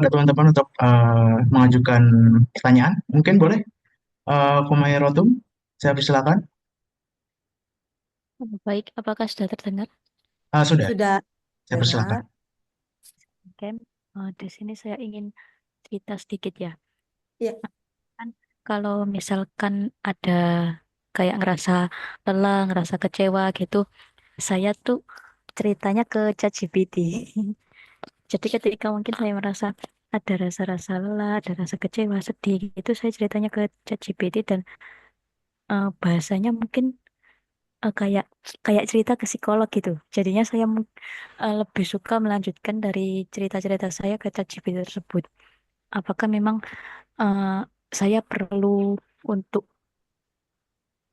kepada teman-teman untuk mengajukan pertanyaan. Mungkin boleh, Kumai Rotum, saya persilakan. Baik, apakah sudah terdengar? Sudah, Sudah saya persilakan. dengar. Oke, di sini saya ingin cerita sedikit ya. Ya, Kan kalau misalkan ada kayak ngerasa lelah, ngerasa kecewa gitu, saya tuh ceritanya ke ChatGPT. Jadi ketika mungkin saya merasa ada rasa-rasa lelah, ada rasa kecewa, sedih, itu saya ceritanya ke ChatGPT dan bahasanya mungkin kayak kayak cerita ke psikolog gitu. Jadinya saya lebih suka melanjutkan dari cerita-cerita saya ke ChatGPT tersebut. Apakah memang eh, saya perlu untuk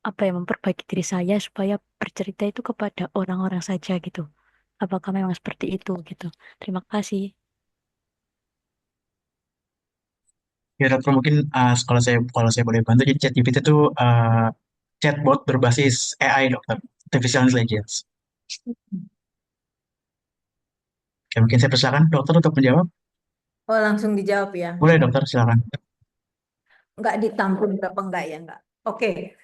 apa ya memperbaiki diri saya supaya bercerita itu kepada orang-orang saja gitu. Apakah memang seperti itu gitu. Terima kasih. Ya, dokter, mungkin kalau saya boleh bantu, jadi ChatGPT itu chatbot berbasis AI, dokter, artificial intelligence. Oke, mungkin saya persilakan dokter untuk menjawab. oh langsung dijawab ya. Boleh, dokter, silakan. Nggak ditampung berapa enggak ya enggak. Oke.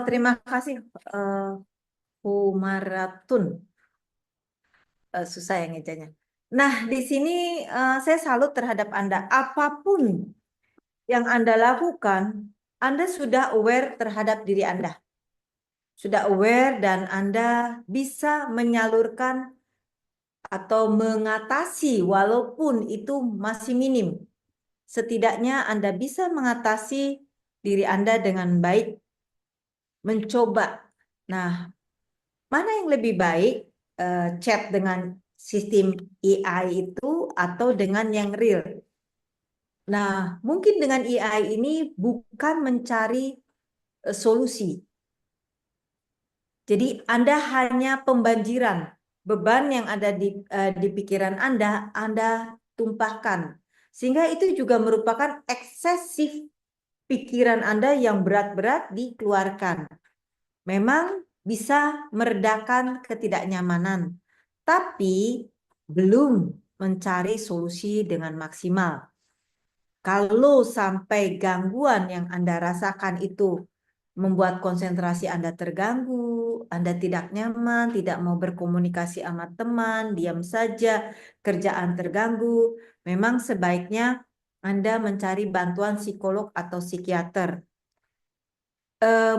Terima kasih Humaratun. Susah ya ngejanya. Nah, di sini saya salut terhadap Anda. Apapun yang Anda lakukan, Anda sudah aware terhadap diri Anda. Sudah aware dan Anda bisa menyalurkan atau mengatasi walaupun itu masih minim. Setidaknya Anda bisa mengatasi diri Anda dengan baik, mencoba. Nah, mana yang lebih baik, chat dengan sistem AI itu atau dengan yang real? Nah, mungkin dengan AI ini bukan mencari solusi. Jadi Anda hanya pembanjiran. Beban yang ada di pikiran Anda tumpahkan. Sehingga itu juga merupakan eksesif pikiran Anda yang berat-berat dikeluarkan. Memang bisa meredakan ketidaknyamanan, tapi belum mencari solusi dengan maksimal. Kalau sampai gangguan yang Anda rasakan itu membuat konsentrasi Anda terganggu, Anda tidak nyaman, tidak mau berkomunikasi sama teman, diam saja, kerjaan terganggu, memang sebaiknya Anda mencari bantuan psikolog atau psikiater.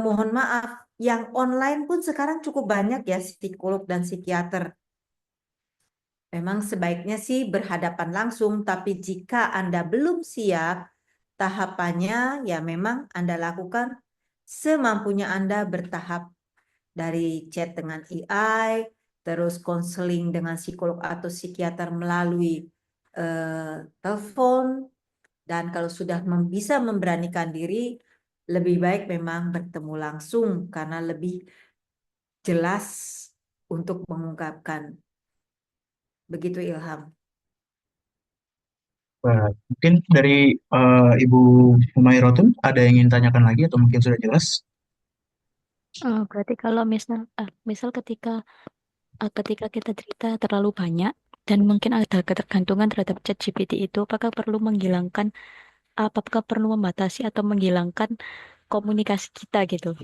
Mohon maaf, yang online pun sekarang cukup banyak ya psikolog dan psikiater. Memang sebaiknya sih berhadapan langsung, tapi jika Anda belum siap, tahapannya ya memang Anda lakukan semampunya Anda bertahap dari chat dengan AI, terus konseling dengan psikolog atau psikiater melalui telepon, dan kalau sudah bisa memberanikan diri, lebih baik memang bertemu langsung karena lebih jelas untuk mengungkapkan. Begitu Ilham. Mungkin dari Ibu Kumai Rotum ada yang ingin tanyakan lagi atau mungkin sudah jelas? Berarti kalau misal ketika kita cerita terlalu banyak dan mungkin ada ketergantungan terhadap ChatGPT itu, apakah perlu membatasi atau menghilangkan komunikasi kita gitu.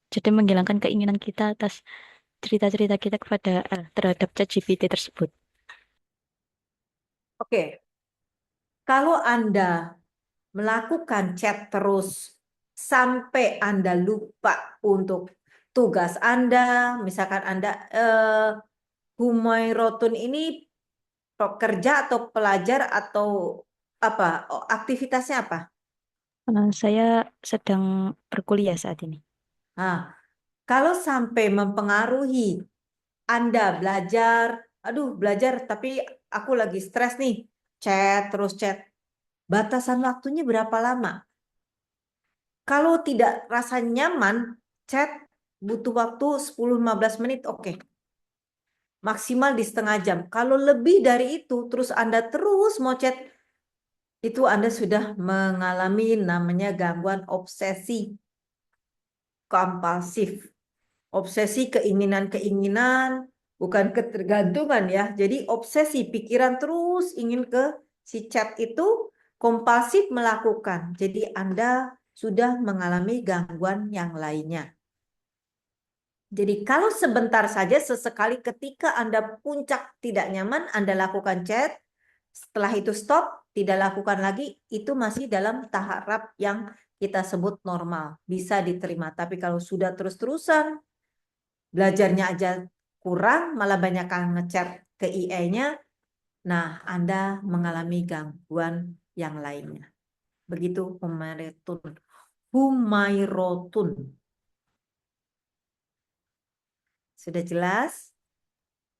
Jadi menghilangkan keinginan kita atas cerita-cerita kita terhadap ChatGPT tersebut. Oke, kalau Anda melakukan chat terus sampai Anda lupa untuk tugas Anda, misalkan Anda Humairotun ini pekerja atau pelajar atau apa? Aktivitasnya apa? Saya sedang berkuliah saat ini. Nah, kalau sampai mempengaruhi Anda belajar, aduh belajar tapi aku lagi stres nih, chat terus chat. Batasan waktunya berapa lama? Kalau tidak rasa nyaman, chat butuh waktu 10-15 menit, oke. Maksimal di setengah jam. Kalau lebih dari itu, terus Anda terus mau chat, itu Anda sudah mengalami namanya gangguan obsesi kompulsif. Obsesi keinginan-keinginan, bukan ketergantungan ya. Jadi obsesi pikiran terus ingin ke Si chat itu kompulsif melakukan. Jadi Anda sudah mengalami gangguan yang lainnya. Jadi kalau sebentar saja sesekali ketika Anda puncak tidak nyaman, Anda lakukan chat, setelah itu stop, tidak lakukan lagi, itu masih dalam tahap yang kita sebut normal, bisa diterima. Tapi kalau sudah terus-terusan, belajarnya aja kurang, malah banyak ngechat ke IE-nya, nah Anda mengalami gangguan yang lainnya. Begitu Humairotun. Humairotun. Sudah jelas?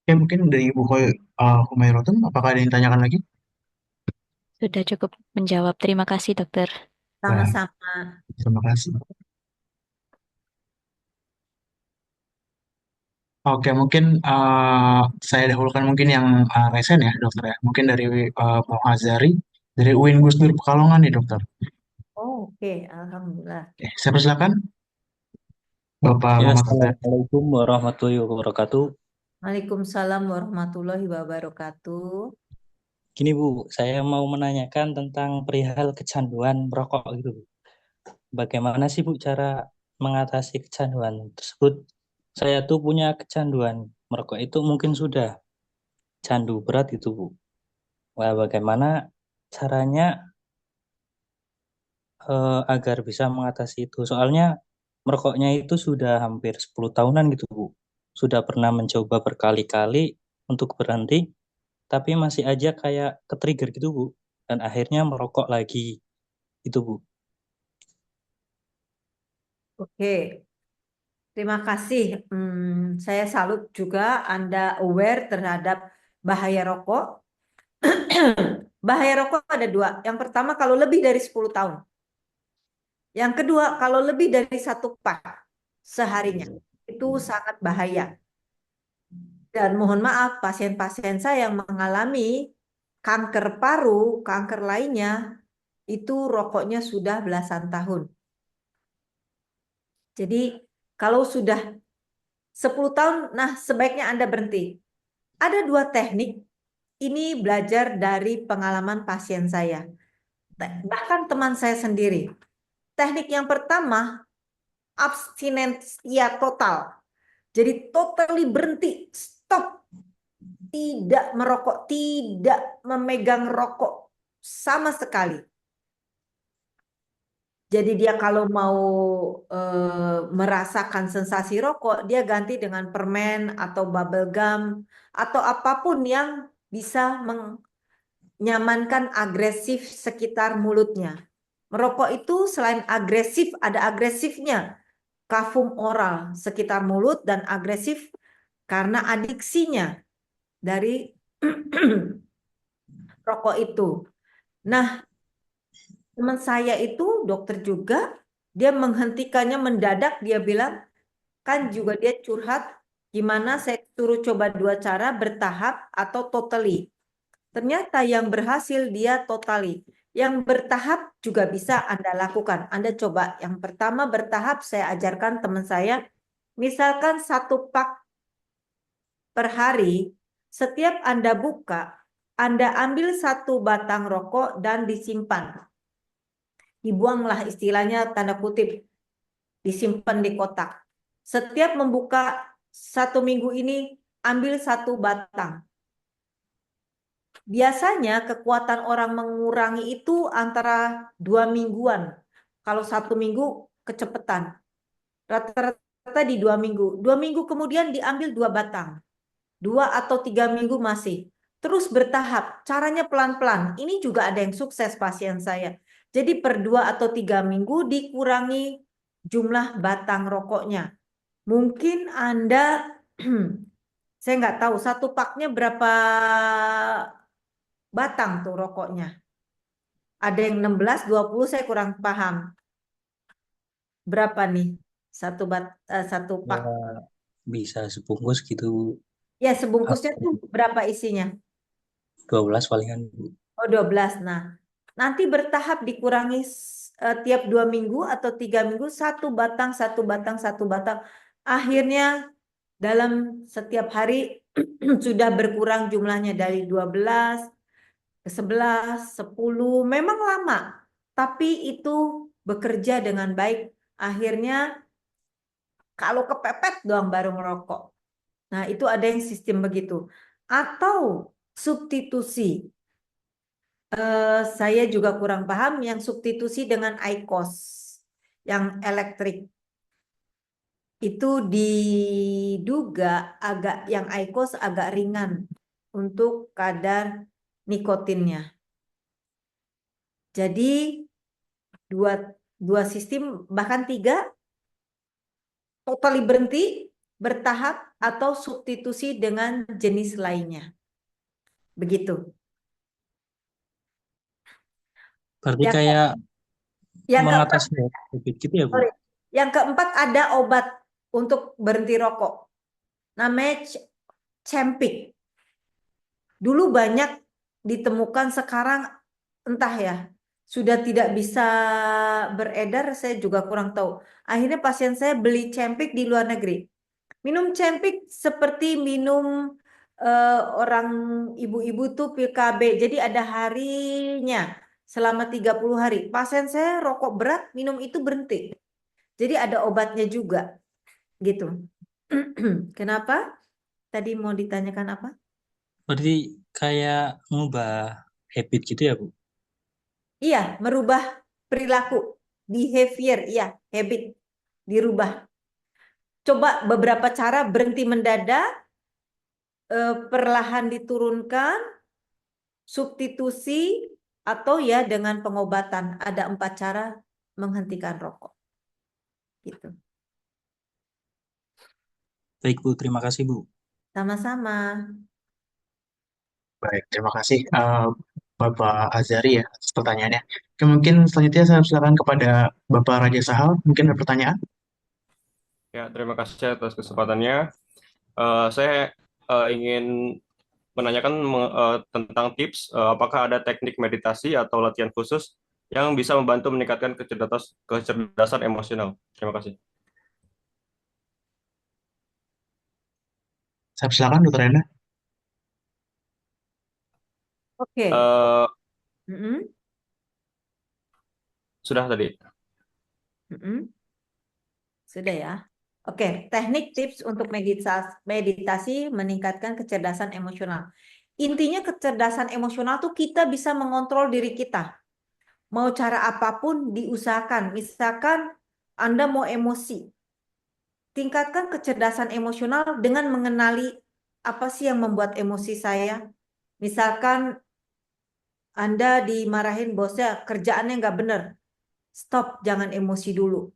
Ya mungkin dari Ibu Humairotun, apakah ada yang ditanyakan lagi? Sudah cukup menjawab. Terima kasih, dokter. Baik, Sama-sama. terima kasih. Oke, mungkin saya dahulukan mungkin yang resen ya dokter ya. Mungkin dari Muhazari, dari UIN Gus Dur Pekalongan nih dokter. Oh, oke, Alhamdulillah. Oke, saya persilakan Bapak Ya, Muhammad Hazari. Assalamualaikum warahmatullahi wabarakatuh. Waalaikumsalam warahmatullahi wabarakatuh. Gini Bu, saya mau menanyakan tentang perihal kecanduan merokok gitu Bu. Bagaimana sih Bu cara mengatasi kecanduan tersebut? Saya tuh punya kecanduan merokok itu mungkin sudah candu berat gitu Bu. Wah, bagaimana caranya agar bisa mengatasi itu? Soalnya merokoknya itu sudah hampir 10 tahunan gitu Bu. Sudah pernah mencoba berkali-kali untuk berhenti, tapi masih aja kayak ke-trigger gitu Bu, dan akhirnya merokok lagi itu Bu. Oke, terima kasih. Saya salut juga Anda aware terhadap bahaya rokok. Bahaya rokok ada dua. Yang pertama kalau lebih dari 10 tahun. Yang kedua kalau lebih dari 1 pak seharinya. Itu sangat bahaya. Dan mohon maaf, pasien-pasien saya yang mengalami kanker paru, kanker lainnya, itu rokoknya sudah belasan tahun. Jadi kalau sudah 10 tahun, nah sebaiknya Anda berhenti. Ada 2 teknik, ini belajar dari pengalaman pasien saya. Bahkan teman saya sendiri. Teknik yang pertama, abstinensia total. Jadi totally berhenti, stop. Tidak merokok, tidak memegang rokok sama sekali. Jadi dia kalau mau merasakan sensasi rokok, dia ganti dengan permen atau bubble gum atau apapun yang bisa menyamankan agresif sekitar mulutnya. Merokok itu selain agresif, ada agresifnya. Kafum oral sekitar mulut dan agresif karena adiksinya dari rokok itu. Nah, teman saya itu dokter juga, dia menghentikannya mendadak, dia bilang, kan juga dia curhat, gimana saya suruh coba 2 cara, bertahap atau totally. Ternyata yang berhasil dia totally. Yang bertahap juga bisa Anda lakukan. Anda coba. Yang pertama bertahap, saya ajarkan teman saya, misalkan 1 pak per hari, setiap Anda buka, Anda ambil 1 batang rokok dan disimpan. Dibuanglah istilahnya tanda kutip, disimpan di kotak. Setiap membuka 1 minggu ini, ambil 1 batang. Biasanya kekuatan orang mengurangi itu antara 2 mingguan. Kalau 1 minggu kecepatan. Rata-rata di 2 minggu. 2 minggu kemudian diambil 2 batang. 2 atau 3 minggu masih. Terus bertahap. Caranya pelan-pelan. Ini juga ada yang sukses pasien saya. Jadi per 2 atau 3 minggu dikurangi jumlah batang rokoknya. Mungkin Anda, saya nggak tahu, 1 paknya berapa batang tuh rokoknya. Ada yang 16, 20, saya kurang paham. Berapa nih? 1 Ya, pak. bisa sebungkus gitu Bu. Ya, sebungkusnya tuh berapa isinya? 12 palingan Bu. Oh, 12. Nah, nanti bertahap dikurangi tiap 2 minggu atau 3 minggu, 1 batang, 1 batang, 1 batang. Akhirnya dalam setiap hari sudah berkurang jumlahnya dari 12 ke-11, 10, memang lama, tapi itu bekerja dengan baik. Akhirnya kalau kepepet doang baru merokok. Nah, itu ada yang sistem begitu. Atau substitusi. Saya juga kurang paham yang substitusi dengan IQOS, yang elektrik. Itu diduga yang IQOS agak ringan untuk kadar nikotinnya. Jadi dua sistem bahkan 3 totally berhenti, bertahap, atau substitusi dengan jenis lainnya. Begitu. Berarti Yang, kayak yang keempat, mengatasi habit gitu ya, Bu? sorry. Yang keempat ada obat untuk berhenti rokok. Namanya Chempik. Dulu banyak ditemukan, sekarang entah ya, sudah tidak bisa beredar, saya juga kurang tahu. Akhirnya pasien saya beli Chempik di luar negeri. Minum Chempik seperti minum orang ibu-ibu tuh pil KB. Jadi ada harinya selama 30 hari. Pasien saya rokok berat, minum itu berhenti. Jadi ada obatnya juga gitu. Kenapa? Tadi mau ditanyakan apa? Berarti kayak ngubah habit gitu ya, Bu? Iya, merubah perilaku, behavior, iya, habit dirubah. Coba beberapa cara berhenti mendadak, perlahan diturunkan, substitusi, atau ya dengan pengobatan. Ada 4 cara menghentikan rokok. Gitu. Baik, Bu. Terima kasih, Bu. Sama-sama. Baik, terima kasih Bapak Azari ya atas pertanyaannya. Oke, mungkin selanjutnya saya silakan kepada Bapak Raja Sahal, mungkin ada pertanyaan. Ya, terima kasih atas kesempatannya. Saya ingin menanyakan tentang tips, apakah ada teknik meditasi atau latihan khusus yang bisa membantu meningkatkan kecerdasan emosional. Terima kasih. Saya silakan, Dokter Enda. Oke. Eh, Mm-mm. Sudah tadi. Mm-mm. Sudah ya. Oke, teknik tips untuk meditasi meningkatkan kecerdasan emosional. Intinya kecerdasan emosional tuh kita bisa mengontrol diri kita. Mau cara apapun diusahakan. Misalkan Anda mau emosi, tingkatkan kecerdasan emosional dengan mengenali apa sih yang membuat emosi saya. Misalkan Anda dimarahin bosnya, kerjaannya nggak benar. Stop, jangan emosi dulu.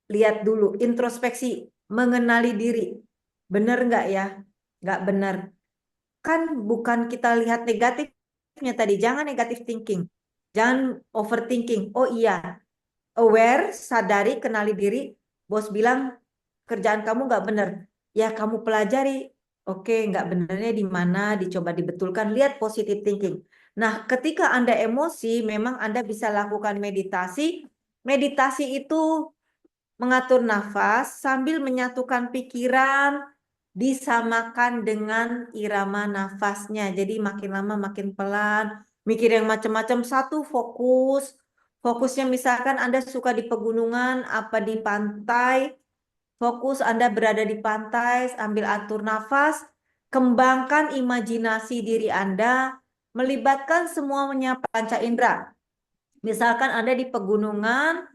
Lihat dulu, introspeksi, mengenali diri. Benar nggak ya? Nggak benar. Kan bukan kita lihat negatifnya tadi, jangan negatif thinking. Jangan overthinking. Oh iya, aware, sadari, kenali diri. Bos bilang kerjaan kamu nggak benar. Ya kamu pelajari. Oke, nggak benernya di mana, dicoba dibetulkan. Lihat positive thinking. Nah, ketika Anda emosi, memang Anda bisa lakukan meditasi. Meditasi itu mengatur nafas sambil menyatukan pikiran, disamakan dengan irama nafasnya. Jadi makin lama makin pelan, mikir yang macam-macam, satu fokus. Fokusnya misalkan Anda suka di pegunungan, apa di pantai, fokus Anda berada di pantai, ambil atur nafas, kembangkan imajinasi diri Anda, melibatkan semuanya panca indera. Misalkan Anda di pegunungan,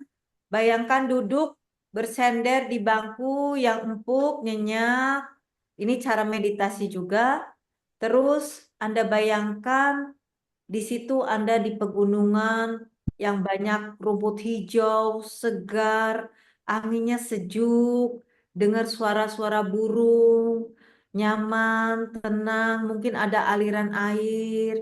bayangkan duduk bersender di bangku yang empuk, nyenyak. Ini cara meditasi juga. Terus Anda bayangkan di situ Anda di pegunungan yang banyak rumput hijau, segar, anginnya sejuk, dengar suara-suara burung, nyaman, tenang, mungkin ada aliran air.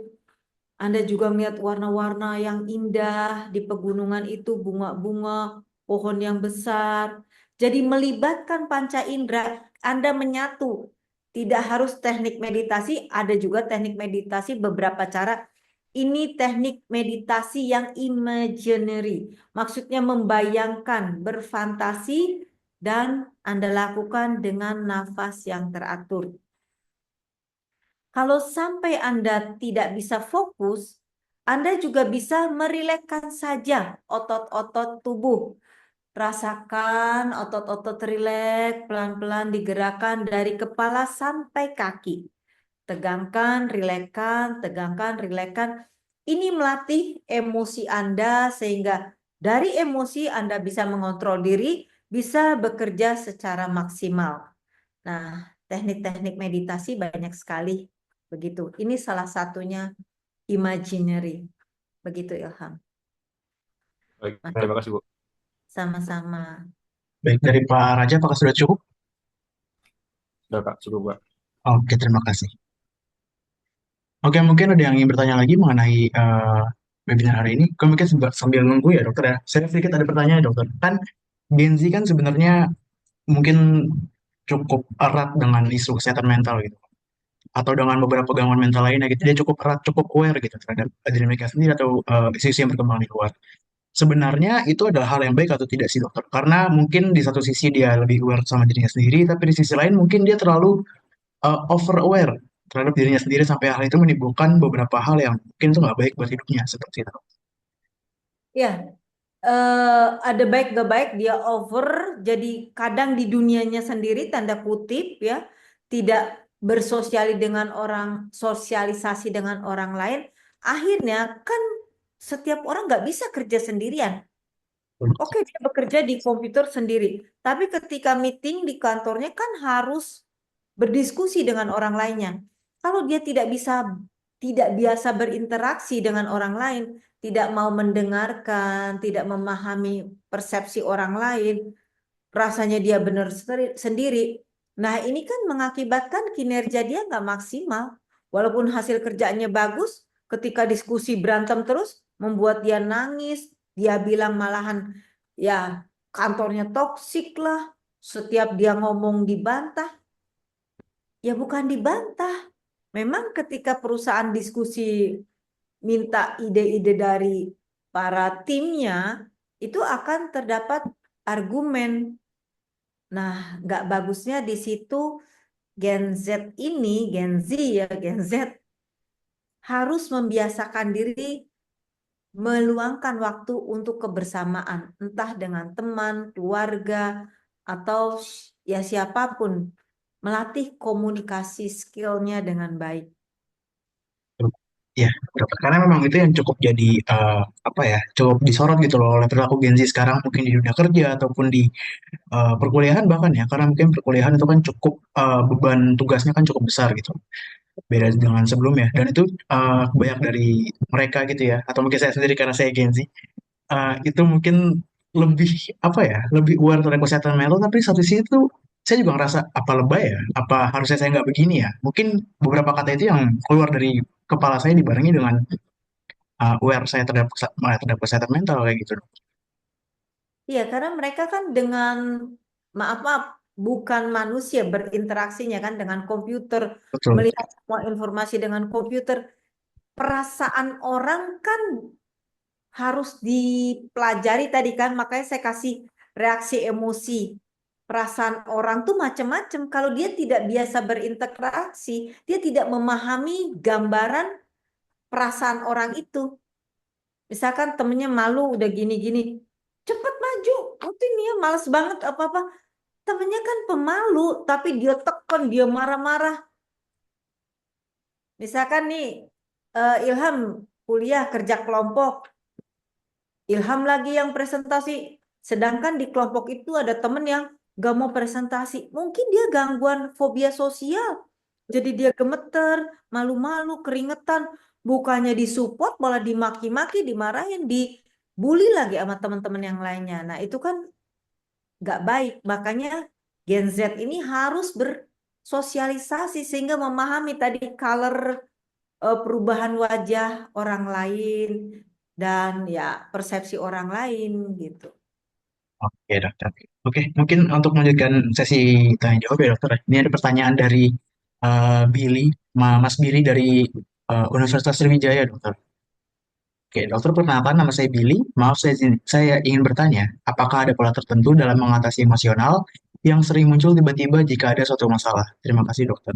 Anda juga melihat warna-warna yang indah di pegunungan itu, bunga-bunga, pohon yang besar. Jadi melibatkan panca indera, Anda menyatu. Tidak harus teknik meditasi, ada juga teknik meditasi beberapa cara. Ini teknik meditasi yang imaginary. Maksudnya membayangkan, berfantasi, dan Anda lakukan dengan nafas yang teratur. Kalau sampai Anda tidak bisa fokus, Anda juga bisa merilekskan saja otot-otot tubuh. Rasakan otot-otot rileks, pelan-pelan digerakkan dari kepala sampai kaki. Tegangkan, rilekskan, tegangkan, rilekskan. Ini melatih emosi Anda sehingga dari emosi Anda bisa mengontrol diri, bisa bekerja secara maksimal. Nah, teknik-teknik meditasi banyak sekali begitu. Ini salah satunya imaginary. Begitu Ilham. Baik, Mantap. terima kasih, Bu. Sama-sama. Baik, dari Pak Raja, apakah sudah cukup? Sudah, Kak, cukup, Kak. Oke, terima kasih. Oke, mungkin ada yang ingin bertanya lagi mengenai webinar hari ini. Kan mungkin sambil nunggu ya dokter ya. Saya sedikit ada pertanyaan dokter. Kan Gen Z kan sebenarnya mungkin cukup erat dengan isu kesehatan mental gitu. Atau dengan beberapa gangguan mental lainnya gitu. Dia cukup erat, cukup aware gitu terhadap dinamika sendiri atau isu-isu yang berkembang di luar. Sebenarnya itu adalah hal yang baik atau tidak sih dokter? Karena mungkin di satu sisi dia lebih aware sama dirinya sendiri, tapi di sisi lain mungkin dia terlalu over aware terhadap dirinya sendiri sampai hal itu menimbulkan beberapa hal yang mungkin itu nggak baik buat hidupnya seperti itu. Ya, ada baik gak baik dia over, jadi kadang di dunianya sendiri tanda kutip ya, tidak sosialisasi dengan orang lain. Akhirnya kan setiap orang nggak bisa kerja sendirian. Oke, dia bekerja di komputer sendiri, tapi ketika meeting di kantornya kan harus berdiskusi dengan orang lainnya. Kalau dia tidak biasa berinteraksi dengan orang lain, tidak mau mendengarkan, tidak memahami persepsi orang lain, rasanya dia benar sendiri. Nah, ini kan mengakibatkan kinerja dia nggak maksimal. Walaupun hasil kerjaannya bagus, ketika diskusi berantem terus, membuat dia nangis, dia bilang malahan ya kantornya toksik lah, setiap dia ngomong dibantah. Ya bukan dibantah. Memang ketika perusahaan diskusi minta ide-ide dari para timnya, itu akan terdapat argumen. Nah, nggak bagusnya di situ Gen Z ini, Gen Z ya, Gen Z harus membiasakan diri meluangkan waktu untuk kebersamaan, entah dengan teman, keluarga, atau ya siapapun, melatih komunikasi skillnya dengan baik. Ya, dokter. Karena memang itu yang cukup jadi apa ya, cukup disorot gitu loh oleh perilaku Gen Z sekarang mungkin di dunia kerja ataupun di perkuliahan bahkan ya, karena mungkin perkuliahan itu kan cukup beban tugasnya kan cukup besar gitu. Beda dengan sebelumnya dan itu banyak dari mereka gitu ya atau mungkin saya sendiri karena saya Gen Z itu mungkin lebih apa ya lebih aware terhadap kesehatan mental tapi di satu sisi itu saya juga ngerasa apa lebay ya apa harusnya saya nggak begini ya mungkin beberapa kata itu yang keluar dari kepala saya dibarengi dengan aware saya terhadap kesehatan mental kayak gitu. Iya, karena mereka kan dengan, maaf, bukan manusia berinteraksinya kan dengan komputer, Betul. melihat semua informasi dengan komputer. Perasaan orang kan harus dipelajari tadi kan, makanya saya kasih reaksi emosi. Perasaan orang tuh macam-macam. Kalau dia tidak biasa berinteraksi, dia tidak memahami gambaran perasaan orang itu. Misalkan temennya malu udah gini-gini, cepet maju, nanti nih males banget apa-apa. Temennya kan pemalu, tapi dia tekan, dia marah-marah. Misalkan nih, Ilham kuliah kerja kelompok, Ilham lagi yang presentasi. Sedangkan di kelompok itu ada temen yang gak mau presentasi. Mungkin dia gangguan fobia sosial. Jadi dia gemeter, malu-malu, keringetan. Bukannya disupport, malah dimaki-maki, dimarahin, dibully lagi sama teman-teman yang lainnya. Nah itu kan gak baik. Makanya Gen Z ini harus bersosialisasi sehingga memahami tadi color, perubahan wajah orang lain, dan ya persepsi orang lain gitu. Oke dokter. Oke mungkin untuk melanjutkan sesi tanya jawab ya dokter. Ini ada pertanyaan dari Billy, Mas Billy dari Universitas Sriwijaya dokter. Oke, dokter perkenalkan nama saya Billy. Maaf saya ingin bertanya, apakah ada pola tertentu dalam mengatasi emosional yang sering muncul tiba-tiba jika ada suatu masalah? Terima kasih dokter.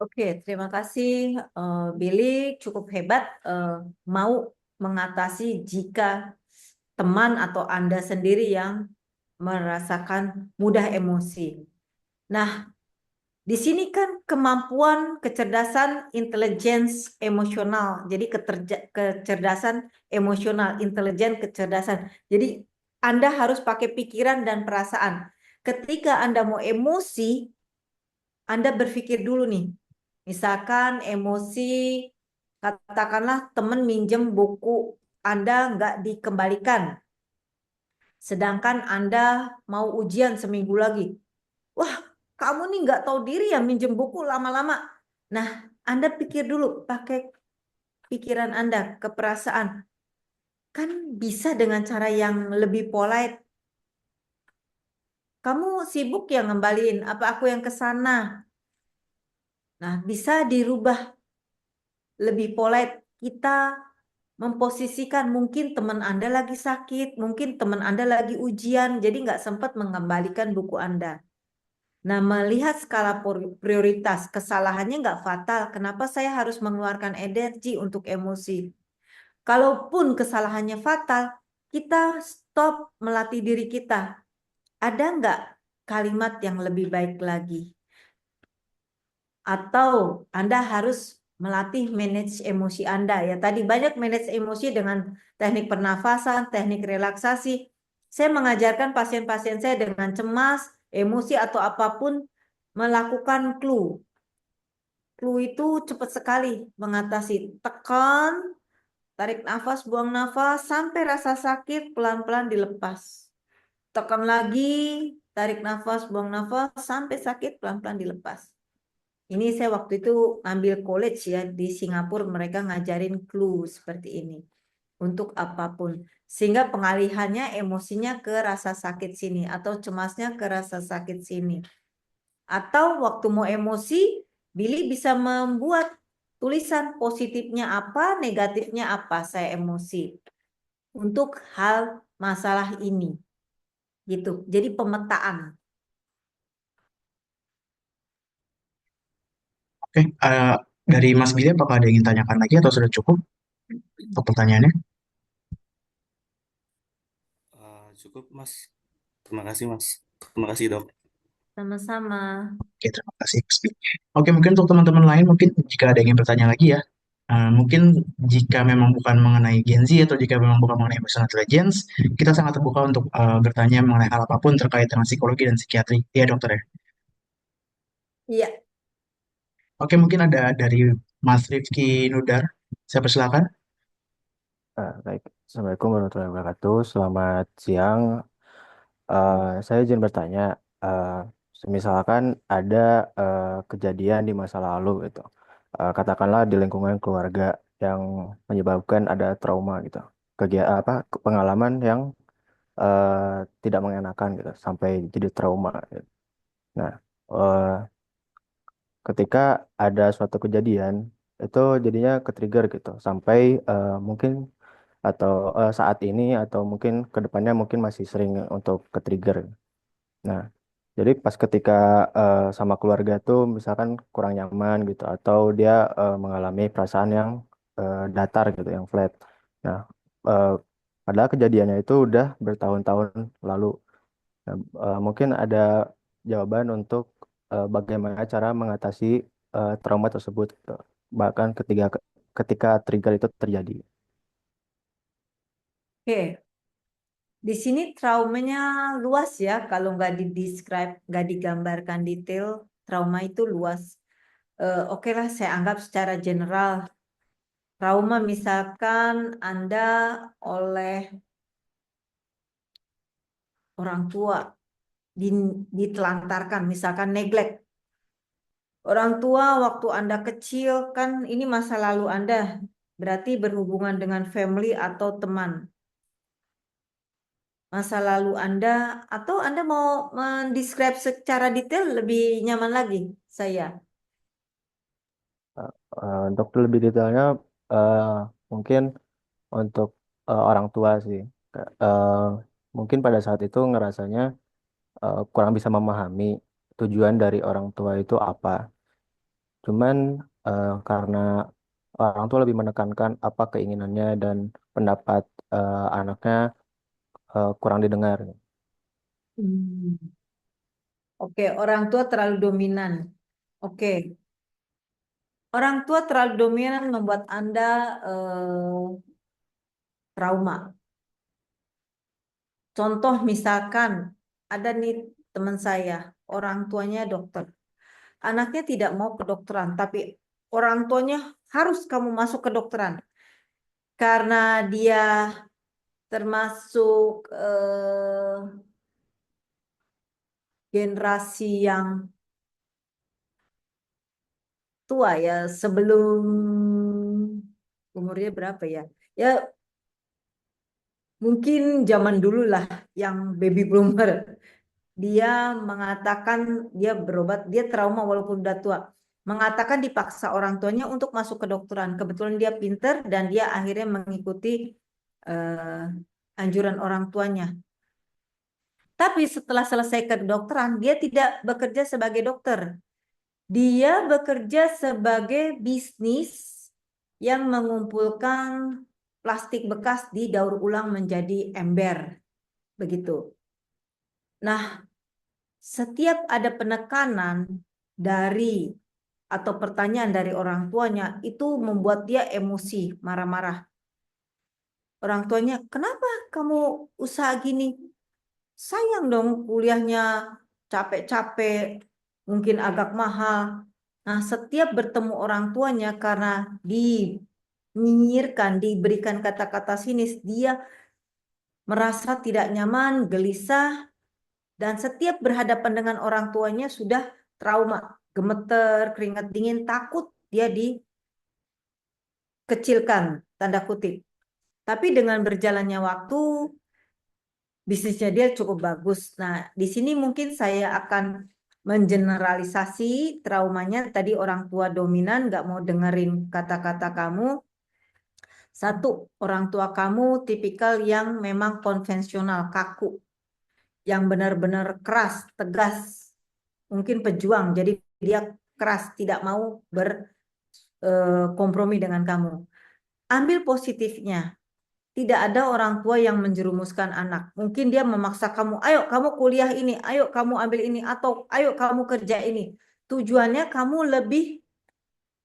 Oke, terima kasih Billy, cukup hebat mau mengatasi jika teman atau Anda sendiri yang merasakan mudah emosi. Nah, di sini kan kemampuan kecerdasan intelligence emosional. Jadi kecerdasan emosional, intelijen kecerdasan. Jadi Anda harus pakai pikiran dan perasaan. Ketika Anda mau emosi, Anda berpikir dulu nih. Misalkan emosi, katakanlah teman minjem buku Anda nggak dikembalikan. Sedangkan Anda mau ujian seminggu lagi. Wah, kamu nih nggak tahu diri ya minjem buku lama-lama. Nah, Anda pikir dulu, pakai pikiran Anda, keperasaan. Kan bisa dengan cara yang lebih polite. Kamu sibuk ya ngembaliin, apa aku yang ke sana? Nah, bisa dirubah lebih polite. Kita memposisikan mungkin teman Anda lagi sakit, mungkin teman Anda lagi ujian, jadi nggak sempat mengembalikan buku Anda. Nah, melihat skala prioritas, kesalahannya nggak fatal. Kenapa saya harus mengeluarkan energi untuk emosi? Kalaupun kesalahannya fatal, kita stop melatih diri kita. Ada nggak kalimat yang lebih baik lagi? Atau Anda harus melatih manage emosi Anda. Ya, tadi banyak manage emosi dengan teknik pernafasan, teknik relaksasi. Saya mengajarkan pasien-pasien saya dengan cemas, emosi atau apapun melakukan clue. Clue itu cepat sekali mengatasi. Tekan, tarik nafas, buang nafas, sampai rasa sakit pelan-pelan dilepas. Tekan lagi, tarik nafas, buang nafas, sampai sakit pelan-pelan dilepas. Ini saya waktu itu ngambil college ya di Singapura, mereka ngajarin clue seperti ini untuk apapun. Sehingga pengalihannya emosinya ke rasa sakit sini atau cemasnya ke rasa sakit sini. Atau waktu mau emosi, Billy bisa membuat tulisan positifnya apa, negatifnya apa saya emosi untuk hal masalah ini. Gitu. Jadi pemetaan. Oke, dari Mas Billy apakah ada yang ingin tanyakan lagi atau sudah cukup untuk pertanyaannya? Cukup, Mas. Terima kasih, Mas. Terima kasih, Dok. Sama-sama. Oke, terima kasih Mas Billy. Oke, mungkin untuk teman-teman lain mungkin jika ada yang ingin bertanya lagi ya, mungkin jika memang bukan mengenai Gen Z atau jika memang bukan mengenai emotional intelligence, kita sangat terbuka untuk bertanya mengenai hal apapun terkait dengan psikologi dan psikiatri. Iya, dokter ya. Iya. Oke, mungkin ada dari Mas Rifki Nudar. Saya persilakan. Baik, Assalamualaikum warahmatullahi wabarakatuh. Selamat siang. Saya izin bertanya, eh, misalkan ada kejadian di masa lalu gitu, katakanlah di lingkungan keluarga yang menyebabkan ada trauma gitu, pengalaman yang tidak mengenakan gitu, sampai jadi trauma. Gitu. Nah, eh, ketika ada suatu kejadian itu jadinya ke-trigger gitu, sampai mungkin atau saat ini atau mungkin ke depannya mungkin masih sering untuk ke-trigger. Nah, jadi pas ketika sama keluarga tuh misalkan kurang nyaman gitu atau dia mengalami perasaan yang datar gitu, yang flat. Nah, eh, padahal kejadiannya itu udah bertahun-tahun lalu. Nah, mungkin ada jawaban untuk bagaimana cara mengatasi trauma tersebut gitu. Bahkan ketika trigger itu terjadi. Oke. Di sini traumanya luas ya, kalau nggak di-describe, nggak digambarkan detail, trauma itu luas. Oke lah, saya anggap secara general. Trauma misalkan Anda oleh orang tua ditelantarkan, misalkan neglect. Orang tua waktu Anda kecil kan ini masa lalu Anda, berarti berhubungan dengan family atau teman. Masa lalu Anda atau Anda mau mendescribe secara detail lebih nyaman lagi saya. Untuk lebih detailnya eh, mungkin untuk orang tua sih. Eh, Mungkin pada saat itu ngerasanya kurang bisa memahami tujuan dari orang tua itu apa. Cuman karena orang tua lebih menekankan apa keinginannya dan pendapat anaknya kurang didengar. Hmm. Oke, orang tua terlalu dominan. Oke, orang tua terlalu dominan membuat Anda trauma. Contoh misalkan ada nih teman saya, orang tuanya dokter. Anaknya tidak mau kedokteran, tapi orang tuanya harus kamu masuk kedokteran karena dia termasuk generasi yang tua ya, sebelum umurnya berapa ya? Ya mungkin zaman dulu lah yang baby boomer. Dia mengatakan dia berobat, dia trauma walaupun udah tua. Mengatakan dipaksa orang tuanya untuk masuk kedokteran. Kebetulan dia pinter dan dia akhirnya mengikuti anjuran orang tuanya. Tapi setelah selesai kedokteran, dia tidak bekerja sebagai dokter. Dia bekerja sebagai bisnis yang mengumpulkan plastik bekas didaur ulang menjadi ember. Begitu. Nah, setiap ada penekanan dari atau pertanyaan dari orang tuanya, itu membuat dia emosi, marah-marah. Orang tuanya, kenapa kamu usaha gini? Sayang dong kuliahnya capek-capek, mungkin agak mahal. Nah, setiap bertemu orang tuanya karena dinyinyirkan, diberikan kata-kata sinis, dia merasa tidak nyaman, gelisah, dan setiap berhadapan dengan orang tuanya sudah trauma, gemeter, keringat dingin, takut dia dikecilkan, tanda kutip. Tapi dengan berjalannya waktu, bisnisnya dia cukup bagus. Nah, di sini mungkin saya akan mengeneralisasi traumanya. Tadi orang tua dominan, nggak mau dengerin kata-kata kamu. Satu, orang tua kamu tipikal yang memang konvensional, kaku, yang benar-benar keras, tegas, mungkin pejuang. Jadi dia keras, tidak mau berkompromi dengan kamu. Ambil positifnya. Tidak ada orang tua yang menjerumuskan anak. Mungkin dia memaksa kamu, ayo kamu kuliah ini, ayo kamu ambil ini, atau ayo kamu kerja ini. Tujuannya kamu lebih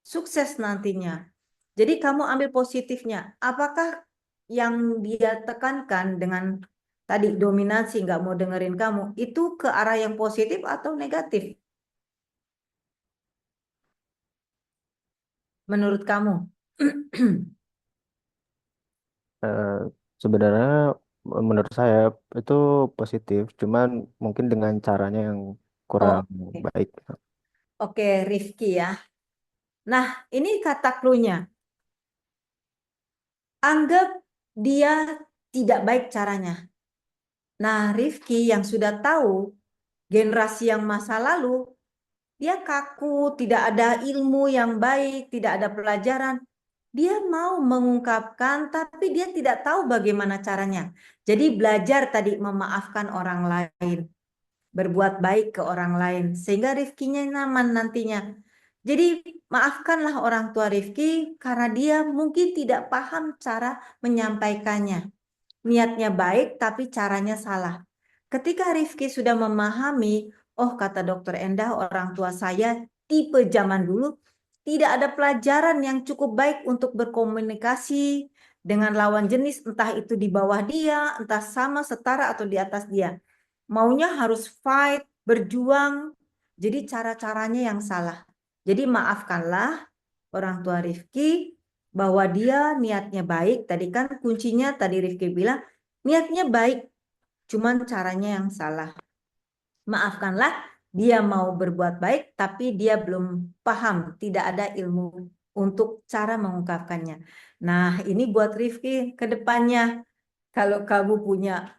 sukses nantinya. Jadi kamu ambil positifnya. Apakah yang dia tekankan dengan tadi dominasi, nggak mau dengerin kamu, itu ke arah yang positif atau negatif? Menurut kamu? Eh, Sebenarnya menurut saya itu positif, cuman mungkin dengan caranya yang Oh, kurang oke. baik. Oke, Rifki ya. Nah, ini kata clue-nya. Anggap dia tidak baik caranya. Nah, Rifki yang sudah tahu generasi yang masa lalu, dia kaku, tidak ada ilmu yang baik, tidak ada pelajaran. Dia mau mengungkapkan, tapi dia tidak tahu bagaimana caranya. Jadi belajar tadi memaafkan orang lain, berbuat baik ke orang lain, sehingga Rifkinya nyaman nantinya. Jadi maafkanlah orang tua Rifki karena dia mungkin tidak paham cara menyampaikannya. Niatnya baik tapi caranya salah. Ketika Rifki sudah memahami, oh kata dokter Endah, orang tua saya tipe zaman dulu tidak ada pelajaran yang cukup baik untuk berkomunikasi dengan lawan jenis, entah itu di bawah dia, entah sama, setara, atau di atas dia. Maunya harus fight, berjuang, jadi cara-caranya yang salah. Jadi maafkanlah orang tua Rifki bahwa dia niatnya baik. Tadi kan kuncinya tadi Rifki bilang niatnya baik, cuman caranya yang salah. Maafkanlah, dia mau berbuat baik tapi dia belum paham, tidak ada ilmu untuk cara mengungkapkannya. Nah, ini buat Rifki ke depannya. Kalau kamu punya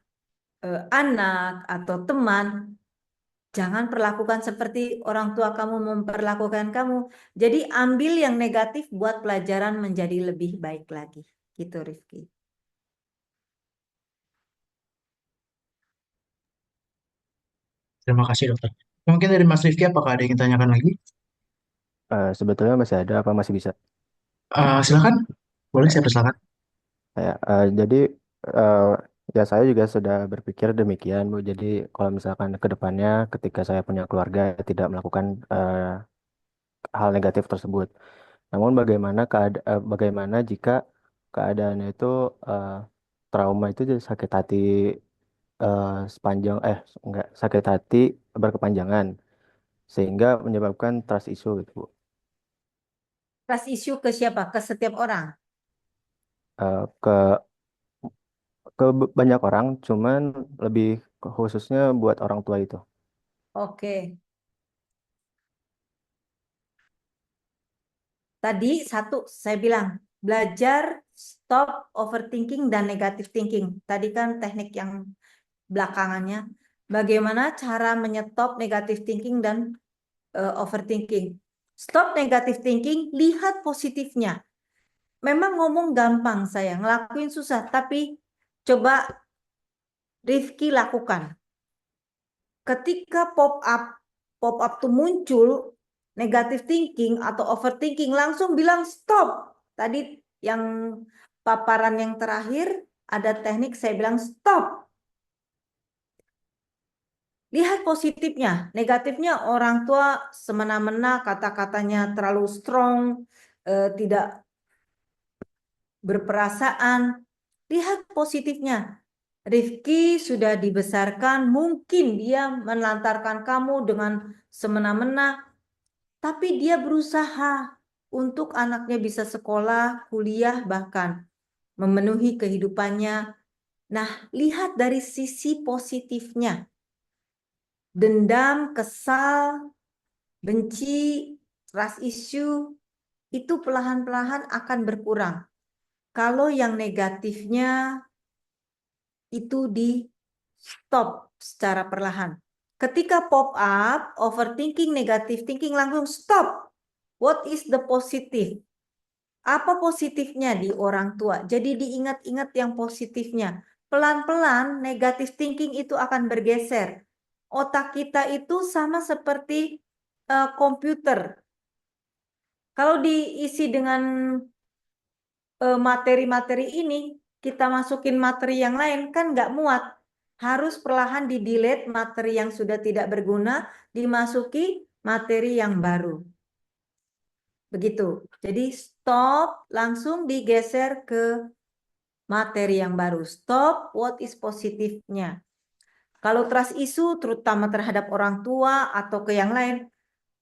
anak atau teman, jangan perlakukan seperti orang tua kamu memperlakukan kamu. Jadi ambil yang negatif buat pelajaran menjadi lebih baik lagi. Gitu Rifki. Terima kasih dokter. Mungkin dari Mas Rifki, apakah ada yang ingin tanyakan lagi? Sebetulnya masih ada apa masih bisa? Silakan, boleh saya persilakan. Jadi eh, ya saya juga sudah berpikir demikian Bu. Jadi kalau misalkan ke depannya ketika saya punya keluarga tidak melakukan hal negatif tersebut. Namun bagaimana jika keadaannya itu eh, trauma itu jadi sakit hati sepanjang enggak sakit hati berkepanjangan sehingga menyebabkan trust issue gitu Bu. Trust issue ke siapa? Ke setiap orang. Ke banyak orang, cuman lebih khususnya buat orang tua itu. Oke. Tadi satu saya bilang belajar stop overthinking dan negative thinking. Tadi kan teknik yang belakangannya. Bagaimana cara menyetop negative thinking dan overthinking. Stop negative thinking, lihat positifnya. Memang ngomong gampang saya, ngelakuin susah, tapi coba Rifki lakukan. Ketika pop up tuh muncul, negative thinking atau overthinking, langsung bilang stop. Tadi yang paparan yang terakhir, ada teknik saya bilang stop. Lihat positifnya, negatifnya orang tua semena-mena, kata-katanya terlalu strong, tidak berperasaan. Lihat positifnya. Rifki sudah dibesarkan, mungkin dia menelantarkan kamu dengan semena-mena, tapi dia berusaha untuk anaknya bisa sekolah, kuliah, bahkan memenuhi kehidupannya. Nah, lihat dari sisi positifnya. Dendam, kesal, benci, trust issue, itu perlahan-lahan akan berkurang. Kalau yang negatifnya itu di stop secara perlahan. Ketika pop up, overthinking, negative thinking, langsung stop. What is the positive? Apa positifnya di orang tua? Jadi diingat-ingat yang positifnya. Pelan-pelan negative thinking itu akan bergeser. Otak kita itu sama seperti komputer. Kalau diisi dengan materi-materi ini, kita masukin materi yang lain, kan nggak muat. Harus perlahan di-delete materi yang sudah tidak berguna, dimasuki materi yang baru. Begitu. Jadi stop, langsung digeser ke materi yang baru. Stop, what is positifnya. Kalau trust issue, terutama terhadap orang tua atau ke yang lain,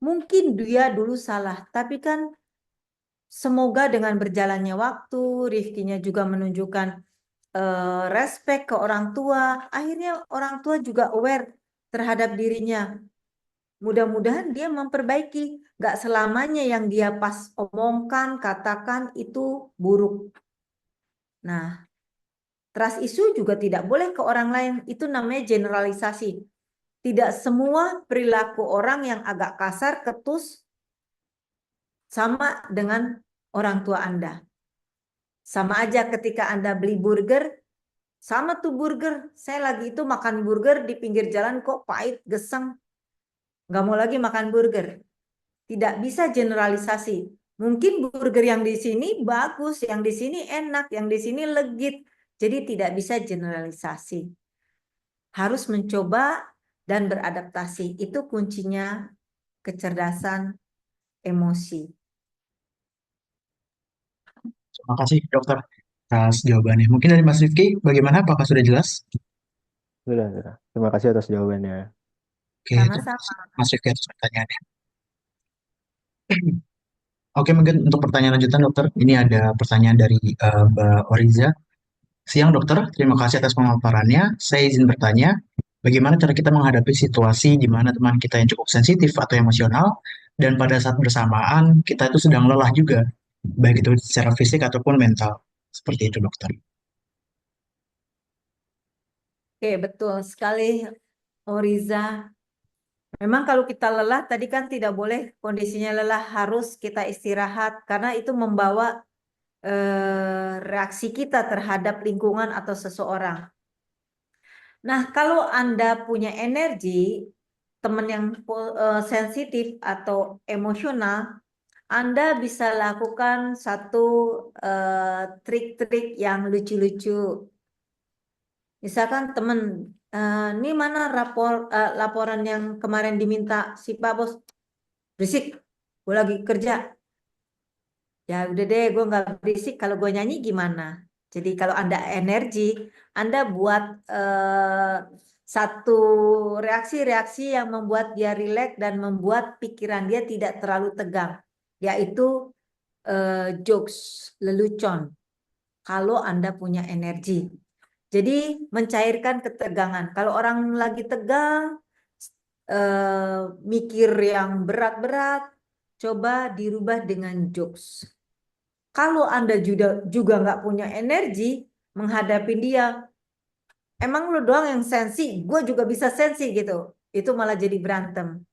mungkin dia dulu salah, tapi kan semoga dengan berjalannya waktu, Rifkinya juga menunjukkan respect ke orang tua, akhirnya orang tua juga aware terhadap dirinya. Mudah-mudahan dia memperbaiki. Gak selamanya yang dia pas omongkan, katakan itu buruk. Nah, trust issue juga tidak boleh ke orang lain. Itu namanya generalisasi. Tidak semua perilaku orang yang agak kasar, ketus, sama dengan orang tua Anda. Sama aja ketika Anda beli burger, sama tuh burger. Saya lagi itu makan burger di pinggir jalan kok pahit, geseng. Nggak mau lagi makan burger. Tidak bisa generalisasi. Mungkin burger yang di sini bagus, yang di sini enak, yang di sini legit. Jadi tidak bisa generalisasi. Harus mencoba dan beradaptasi. Itu kuncinya kecerdasan emosi. Terima kasih dokter atas jawabannya. Mungkin dari Mas Rifki, bagaimana? Apakah sudah jelas? Sudah. Terima kasih atas jawabannya. Oke, terima Sama-sama. kasih Mas Rifki atas pertanyaannya. Oke, mungkin untuk pertanyaan lanjutan dokter, ini ada pertanyaan dari Mbak Oriza. Siang dokter, terima kasih atas pemaparannya. Saya izin bertanya, bagaimana cara kita menghadapi situasi di mana teman kita yang cukup sensitif atau emosional, dan pada saat bersamaan kita itu sedang lelah juga, baik itu secara fisik ataupun mental. Seperti itu dokter. Oke, betul sekali, Oriza. Memang kalau kita lelah, tadi kan tidak boleh kondisinya lelah, harus kita istirahat, karena itu membawa reaksi kita terhadap lingkungan atau seseorang. Nah, kalau Anda punya energi, teman yang sensitif atau emosional, Anda bisa lakukan satu trik-trik yang lucu-lucu. Misalkan temen, ini mana laporan yang kemarin diminta si Pak Bos? Berisik, gue lagi kerja. Ya udah deh, gue nggak berisik. Kalau gue nyanyi gimana? Jadi kalau Anda energi, Anda buat satu reaksi-reaksi yang membuat dia rileks dan membuat pikiran dia tidak terlalu tegang, yaitu jokes, lelucon. Kalau Anda punya energi. Jadi mencairkan ketegangan. Kalau orang lagi tegang, mikir yang berat-berat, coba dirubah dengan jokes. Kalau Anda juga nggak punya energi menghadapi dia, emang lu doang yang sensi, gue juga bisa sensi gitu. Itu malah jadi berantem.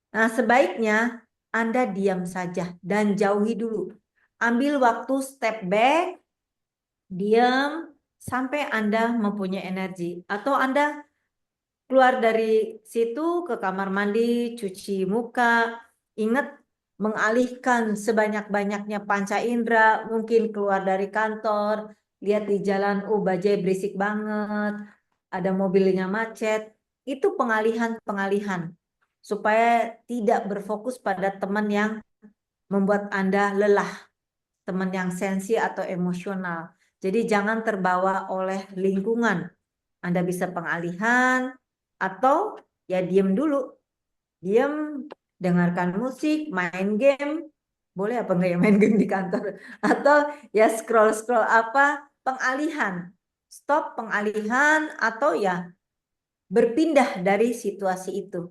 Nah, sebaiknya Anda diam saja dan jauhi dulu. Ambil waktu step back, diam sampai Anda mempunyai energi. Atau Anda keluar dari situ ke kamar mandi, cuci muka. Ingat mengalihkan sebanyak-banyaknya panca indera, mungkin keluar dari kantor, lihat di jalan, oh bajai berisik banget, ada mobilnya macet. Itu pengalihan-pengalihan supaya tidak berfokus pada teman yang membuat Anda lelah, teman yang sensi atau emosional. Jadi jangan terbawa oleh lingkungan. Anda bisa pengalihan atau ya diam dulu. Diam, dengarkan musik, main game. Boleh apa enggak ya main game di kantor? Atau ya scroll-scroll apa, pengalihan. Stop pengalihan atau ya berpindah dari situasi itu.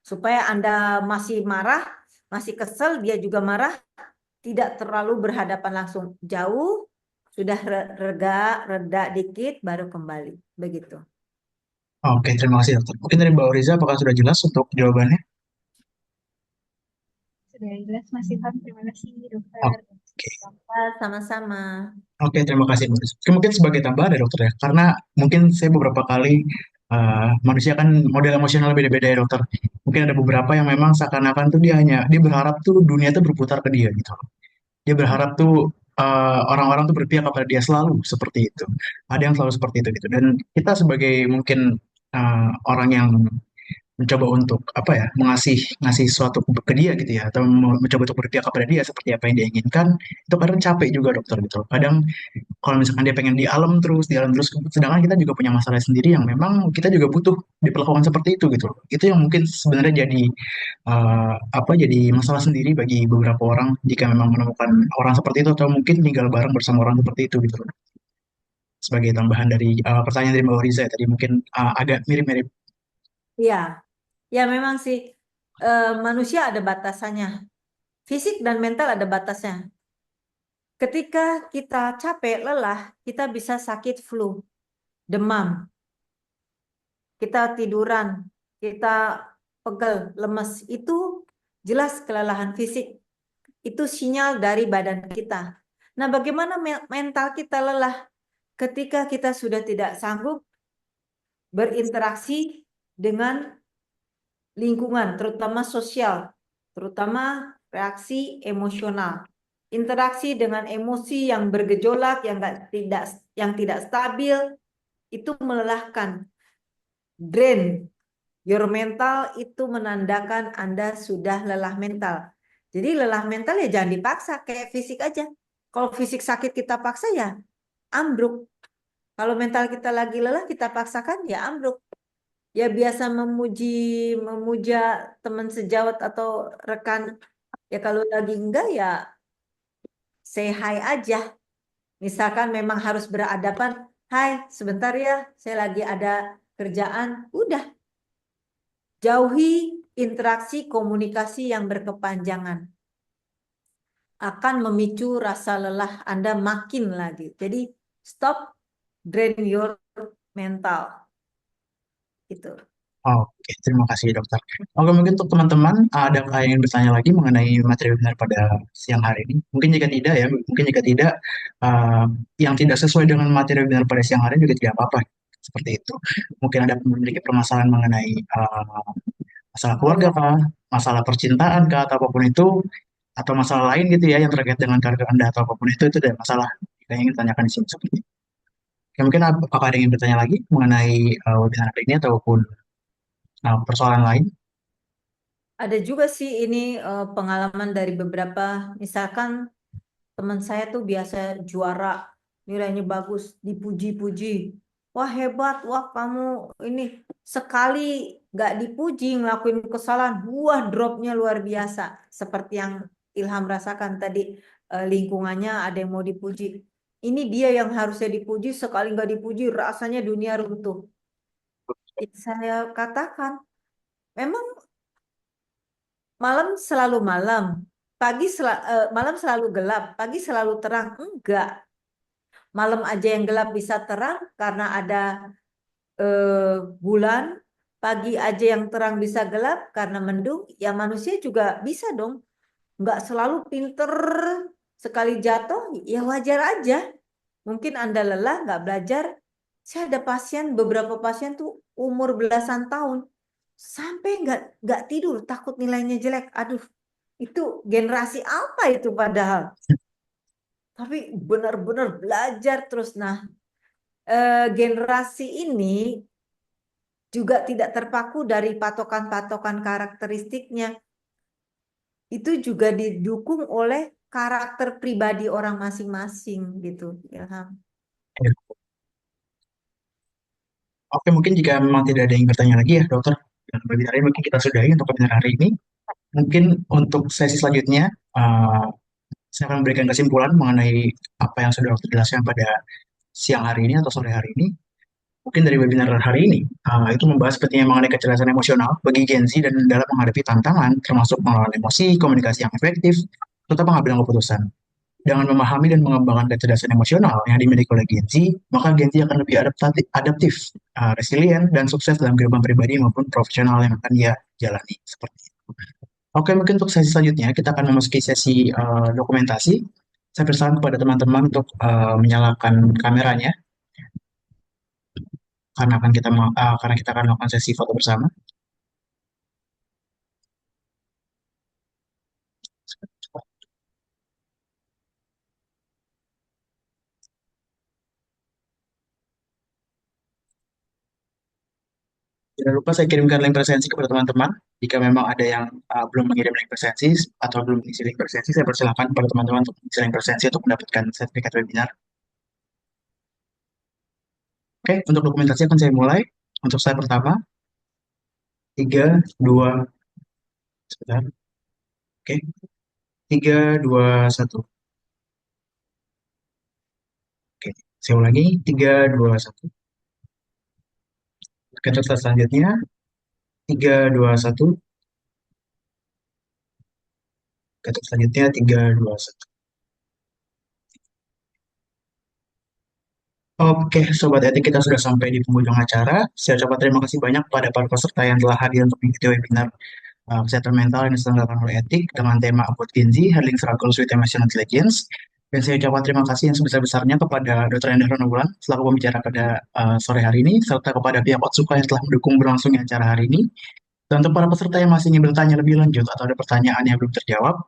Supaya Anda masih marah, masih kesel, dia juga marah, tidak terlalu berhadapan langsung. Jauh, sudah reda dikit, baru kembali. Begitu. Oke, terima kasih dokter. Mungkin dari Mbak Oriza, apakah sudah jelas untuk jawabannya? Sudah jelas Mas Ilham, terima kasih dokter. Oke. Sama-sama. Oke, terima kasih Mbak Oriza. Mungkin sebagai tambahan ya dokter ya, karena mungkin saya beberapa kali manusia kan model emosional beda-beda ya dokter. Mungkin ada beberapa yang memang seakan-akan tuh dia berharap tuh dunia tuh berputar ke dia gitu. Dia berharap tuh orang-orang tuh berpihak kepada dia selalu seperti itu. Ada yang selalu seperti itu gitu. Dan kita sebagai mungkin orang yang mencoba untuk apa ya ngasih sesuatu ke dia gitu ya atau mencoba untuk berpihak kepada dia seperti apa yang dia inginkan itu kadang capek juga dokter gitu. Kadang kalau misalkan dia pengen di alam terus sedangkan kita juga punya masalah sendiri yang memang kita juga butuh diperlakukan seperti itu gitu. Itu yang mungkin sebenarnya jadi jadi masalah sendiri bagi beberapa orang jika memang menemukan orang seperti itu atau mungkin tinggal bareng bersama orang seperti itu gitu loh. Sebagai tambahan dari pertanyaan dari Mbak Riza ya, tadi mungkin agak mirip-mirip. Ya, ya memang sih manusia ada batasannya. Fisik dan mental ada batasnya. Ketika kita capek, lelah, kita bisa sakit flu, demam. Kita tiduran, kita pegel, lemes. Itu jelas kelelahan fisik. Itu sinyal dari badan kita. Nah, bagaimana mental kita lelah? Ketika kita sudah tidak sanggup berinteraksi dengan lingkungan, terutama sosial, terutama reaksi emosional. Interaksi dengan emosi yang bergejolak, yang tidak stabil, itu melelahkan. Drain your mental itu menandakan Anda sudah lelah mental. Jadi lelah mental ya jangan dipaksa, kayak fisik aja. Kalau fisik sakit kita paksa ya ambruk. Kalau mental kita lagi lelah kita paksakan ya ambruk. Ya biasa memuja teman sejawat atau rekan. Ya kalau lagi enggak ya say hi aja. Misalkan memang harus berhadapan, hai sebentar ya saya lagi ada kerjaan. Udah, jauhi interaksi komunikasi yang berkepanjangan. Akan memicu rasa lelah Anda makin lagi. Jadi stop drain your mental. Gitu. Oke, terima kasih dokter. Oke, mungkin untuk teman-teman ada yang ingin bertanya lagi mengenai materi webinar pada siang hari ini? Mungkin jika tidak ya, mungkin jika tidak eh, yang tidak sesuai dengan materi webinar pada siang hari juga tidak apa-apa. Seperti itu. Mungkin ada memiliki permasalahan mengenai masalah keluarga kah, masalah percintaan kah, atau apapun itu, atau masalah lain gitu ya yang terkait dengan karir Anda atau apapun itu tidak masalah yang ingin ditanyakan di sini seperti itu. Oke, mungkin apakah ada yang ingin bertanya lagi mengenai webinar hari ini ataupun persoalan lain? Ada juga sih ini pengalaman dari beberapa, misalkan teman saya tuh biasa juara, nilainya bagus, dipuji-puji. Wah hebat, wah kamu ini sekali nggak dipuji ngelakuin kesalahan, wah dropnya luar biasa. Seperti yang Ilham rasakan tadi, lingkungannya ada yang mau dipuji. Ini dia yang harusnya dipuji, sekali nggak dipuji rasanya dunia runtuh. Saya katakan, memang malam selalu malam, malam selalu gelap, pagi selalu terang. Enggak. Malam aja yang gelap bisa terang karena ada bulan, pagi aja yang terang bisa gelap karena mendung. Ya manusia juga bisa dong. Enggak selalu pinter, sekali jatuh ya wajar aja. Mungkin Anda lelah, nggak belajar. Saya ada beberapa pasien tuh umur belasan tahun sampai nggak tidur, takut nilainya jelek. Aduh, itu generasi apa itu padahal? Tapi benar-benar belajar terus. Nah, generasi ini juga tidak terpaku dari patokan-patokan karakteristiknya. Itu juga didukung oleh karakter pribadi orang masing-masing gitu, Ilham. Ya. Oke, mungkin jika memang tidak ada yang bertanya lagi ya, dokter, dengan webinar ini mungkin kita sudahi untuk webinar hari ini. Mungkin untuk sesi selanjutnya, saya akan memberikan kesimpulan mengenai apa yang sudah dokter jelaskan pada siang hari ini atau sore hari ini. Mungkin dari webinar hari ini, itu membahas pentingnya mengenai kecerdasan emosional bagi Gen Z dan dalam menghadapi tantangan, termasuk mengelola emosi, komunikasi yang efektif, serta pengambilan keputusan. Dengan memahami dan mengembangkan kecerdasan emosional yang dimiliki oleh Gen Z, maka Gen Z akan lebih adaptif, resilient, dan sukses dalam kehidupan pribadi maupun profesional yang akan dia jalani. Seperti itu. Oke, mungkin untuk sesi selanjutnya kita akan memasuki sesi dokumentasi. Saya bersaran kepada teman-teman untuk menyalakan kameranya karena kita akan melakukan sesi foto bersama. Jangan lupa saya kirimkan link presensi kepada teman-teman. Jika memang ada yang belum mengirim link presensi atau belum mengisi link presensi, saya persilakan kepada teman-teman untuk mengisi link presensi untuk mendapatkan sertifikat webinar. Oke, untuk dokumentasi akan saya mulai. Untuk slide pertama, 3, 2, sebentar. Oke, 3, 2, 1. Oke, saya ulangi, 3, 2, 1. Oke, untuk slide selanjutnya, 3, 2, 1. Oke, untuk selanjutnya, 3, 2, 1. Oke, Sobat Etik, kita sudah sampai di penghujung acara. Saya ucapkan terima kasih banyak kepada para peserta yang telah hadir untuk mengikuti webinar kesehatan mental yang diselenggarakan oleh Etik dengan tema About Gen Z, Handling Struggles with Emotional Intelligence. Dan saya ucapkan terima kasih yang sebesar-besarnya kepada Dr. Endar Ronobulan selaku pembicara pada sore hari ini, serta kepada pihak Otsuka yang telah mendukung berlangsungnya acara hari ini. Dan untuk para peserta yang masih ingin bertanya lebih lanjut atau ada pertanyaan yang belum terjawab,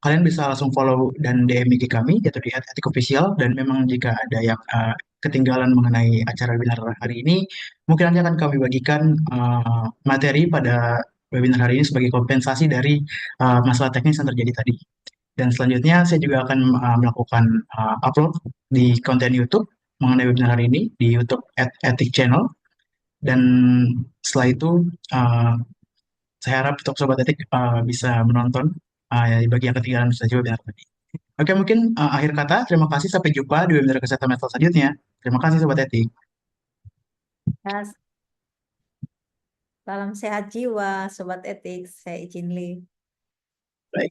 kalian bisa langsung follow dan DM IG kami, yaitu di @etikofficial. Dan memang jika ada yang ketinggalan mengenai acara webinar hari ini, mungkin nanti akan kami bagikan materi pada webinar hari ini sebagai kompensasi dari masalah teknis yang terjadi tadi. Dan selanjutnya saya juga akan melakukan upload di konten YouTube mengenai webinar hari ini di YouTube @etik channel. Dan setelah itu saya harap untuk Sobat Etik bisa menonton bagi yang ketinggalan saja webinar tadi. Oke, mungkin akhir kata, terima kasih. Sampai jumpa di webinar kesehatan mental selanjutnya. Terima kasih Sobat Etik. Ya, salam sehat jiwa, Sobat Etik. Saya izin live.